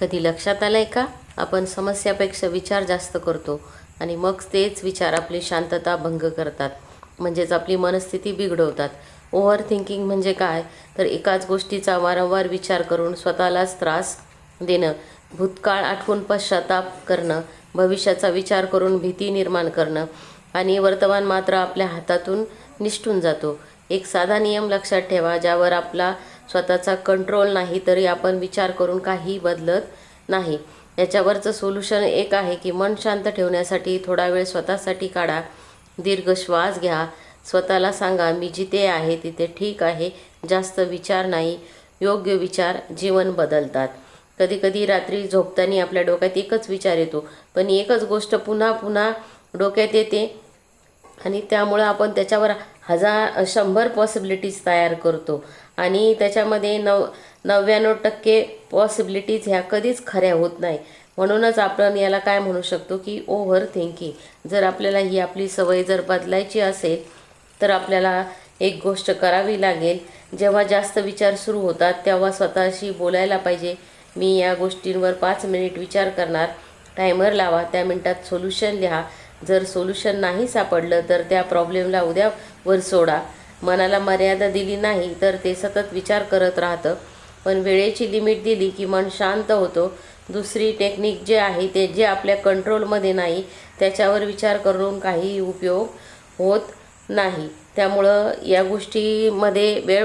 कधी लक्षात आलं आहे का, आपण समस्यापेक्षा विचार जास्त करतो आणि मग तेच विचार आपली शांतता भंग करतात, म्हणजेच आपली मनस्थिती बिघडवतात. ओव्हर थिंकिंग म्हणजे काय, तर एकाच गोष्टीचा वारंवार विचार करून स्वतःलाच त्रास देणं, भूतकाळ आठवून पश्चाताप करणं, भविष्याचा विचार करून भीती निर्माण करणं आणि वर्तमान मात्र आपल्या हातातून निसटून जातो. एक साधा नियम लक्षात ठेवा, ज्यावर आपला स्वतःचा कंट्रोल नाही तरी आपण विचार करून काही बदलत नाही. याच्यावरचं सोल्युशन एक आहे की मन शांत ठेवण्यासाठी थोडा वेळ स्वतःसाठी काढा. दीर्घ श्वास घ्या. स्वतःला सांगा, मी जिथे आहे तिथे ठीक आहे. जास्त विचार नाही. योग्य विचार जीवन बदलतात. कधीकधी रात्री झोपताना आपल्या डोक्यात एकच विचार येतो, पण एकच गोष्ट पुन्हा पुन्हा डोक्यात येते आणि त्यामुळं आपण त्याच्यावर 100 पॉसिबिलिटीज तयार करतो आणि त्याच्यामध्ये 99% पॉसिबिलिटीज ह्या कधीच खऱ्या होत नाही. म्हणूनच आपण याला काय म्हणू शकतो की ओव्हर थिंकिंग. जर आपल्याला ही आपली सवय जर बदलायची असेल तर आपल्याला एक गोष्ट करावी लागेल. जेव्हा जास्त विचार सुरू होतात तेव्हा स्वतःशी बोलायला पाहिजे, मी या गोष्टींवर 5 मिनिट विचार करणार. टायमर लावा, त्या मिनिटात सोल्युशन लिहा. जर सोल्युशन नाही सापडलं तर त्या प्रॉब्लेमला उद्यावर सोडा. मनाला मर्यादा दिली नाही तर ते सतत विचार करत राहतं, पण वेळेची लिमिट दिली की मन शांत होतो. दुसरी टेक्निक जे आहे ते जे आपल्या कंट्रोलमध्ये नाही त्याच्यावर विचार करून काही उपयोग होत नाही. त्यामुळं या गोष्टीमध्ये वेळ